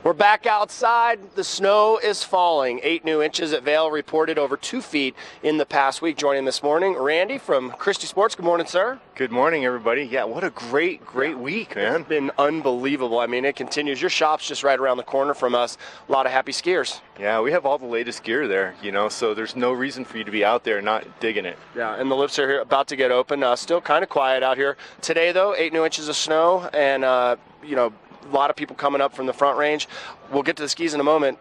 We're back outside. The snow is falling. 8 new inches at Vail, reported over 2 feet in the past week. Joining this morning, Randy from Christy Sports. Good morning, sir. Good morning, everybody. Yeah, what a great week, man. It's been unbelievable. I mean, it continues. Your shop's just right around the corner from us. A lot of happy skiers. Yeah, we have all the latest gear there, so there's no reason for you to be out there not digging it. Yeah, and the lifts are here, about to get open. Still kind of quiet out here. Today, though, 8 new inches of snow, and, a lot of people coming up from the Front Range. We'll get to the skis in a moment.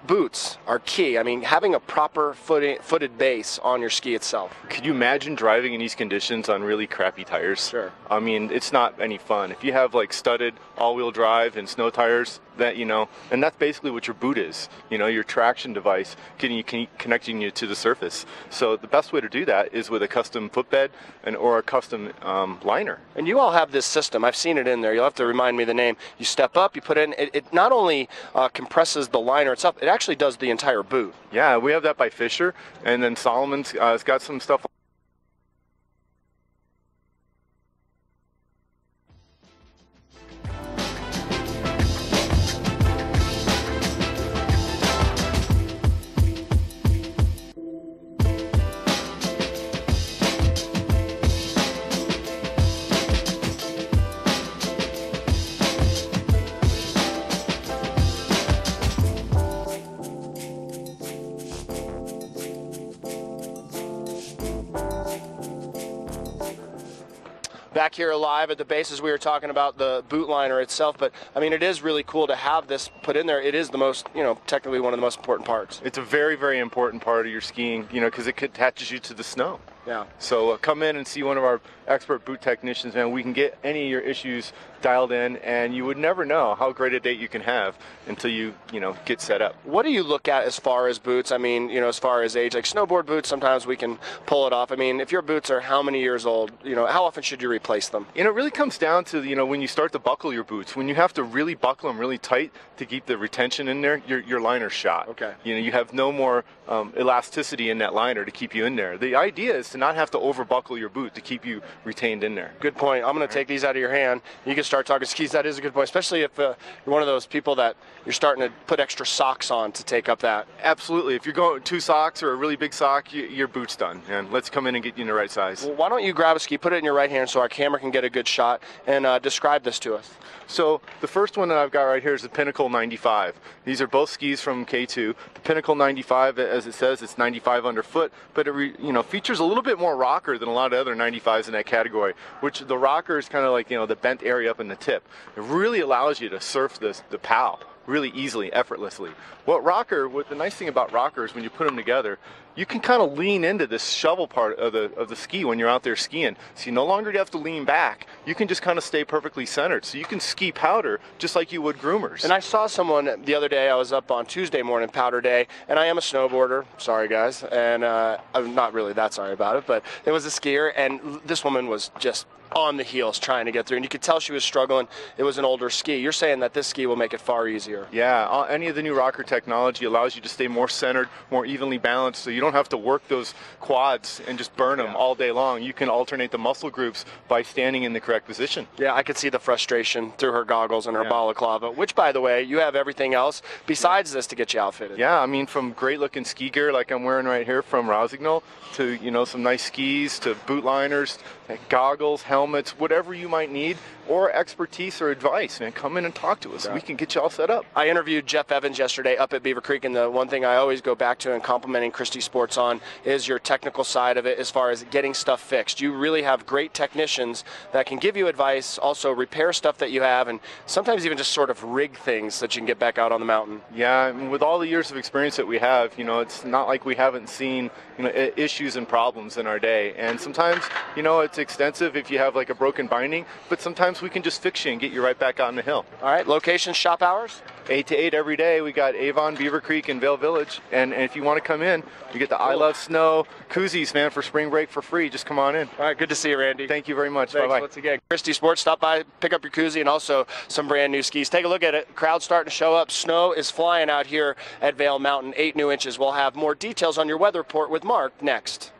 Boots are key. I mean, having a proper footed base on your ski itself. Could you imagine driving in these conditions on really crappy tires? Sure. I mean, it's not any fun. If you have like studded all-wheel drive and snow tires, that and that's basically what your boot is. Your traction device connecting you to the surface. So the best way to do that is with a custom footbed or a custom liner. And you all have this system. I've seen it in there. You'll have to remind me the name. You step up, you put in. It not only compresses the liner itself, it actually does the entire boot. Yeah, we have that by Fisher, and then Solomon's has got some stuff. Back here live at the bases, we were talking about the boot liner itself, but I mean, it is really cool to have this put in there. It is the most, technically one of the most important parts. It's a very, very important part of your skiing, because it attaches you to the snow. Yeah. So come in and see one of our expert boot technicians, man. We can get any of your issues dialed in, and you would never know how great a date you can have until you, get set up. What do you look at as far as boots? I mean, as far as age, like snowboard boots, sometimes we can pull it off. I mean, if your boots are how many years old, how often should you replace them? It really comes down to, when you start to buckle your boots, when you have to really buckle them really tight to keep the retention in there, your liner's shot. Okay. You have no more elasticity in that liner to keep you in there. The idea is to not have to overbuckle your boot to keep you retained in there. Good point. I'm going to take these out of your hand. You can start talking skis. That is a good point, especially if you're one of those people that you're starting to put extra socks on to take up that. Absolutely. If you're going 2 socks or a really big sock, your boot's done. And let's come in and get you in the right size. Well, why don't you grab a ski, put it in your right hand so our camera can get a good shot, and describe this to us. So the first one that I've got right here is the Pinnacle 95. These are both skis from K2. The Pinnacle 95, as it says, it's 95 underfoot, but it features a little bit more rocker than a lot of other 95s in that category, which the rocker is kind of like, the bent area up in the tip. It really allows you to surf the POW really easily, effortlessly. What the nice thing about rockers, when you put them together, you can kind of lean into this shovel part of the ski when you're out there skiing. So you no longer have to lean back. You can just kind of stay perfectly centered. So you can ski powder just like you would groomers. And I saw someone the other day, I was up on Tuesday morning, powder day, and I am a snowboarder, sorry guys, and I'm not really that sorry about it, but it was a skier, and this woman was just on the heels trying to get through, and you could tell she was struggling. It was an older ski. You're saying that this ski will make it far easier. Yeah, any of the new rocker technology allows you to stay more centered, more evenly balanced, so you don't have to work those quads and just burn them all day long. You can alternate the muscle groups by standing in the correct position. Yeah, I could see the frustration through her goggles and her balaclava, which, by the way, you have everything else besides this to get you outfitted. Yeah, I mean, from great looking ski gear like I'm wearing right here from Rosignol to, some nice skis, to boot liners, goggles, helmets, whatever you might need, or expertise or advice, man, come in and talk to us. We can get you all set up. I interviewed Jeff Evans yesterday up at Beaver Creek, and the one thing I always go back to and complimenting Christy Sports on is your technical side of it as far as getting stuff fixed. You really have great technicians that can give you advice, also repair stuff that you have, and sometimes even just sort of rig things so that you can get back out on the mountain. Yeah, I mean, with all the years of experience that we have, it's not like we haven't seen, issues and problems in our day. And sometimes, it's extensive if you have like a broken binding, but sometimes we can just fix you and get you right back out on the hill. All right, location, shop hours? 8 to 8 every day. We got Avon, Beaver Creek, and Vail Village. And if you want to come in, you get the I Love Snow koozies, man, for spring break for free. Just come on in. All right, good to see you, Randy. Thank you very much. Thanks Bye-bye. once again. Christy Sports, stop by, pick up your koozie, and also some brand new skis. Take a look at it. Crowd's starting to show up. Snow is flying out here at Vail Mountain, 8 new inches. We'll have more details on your weather report with Mark next.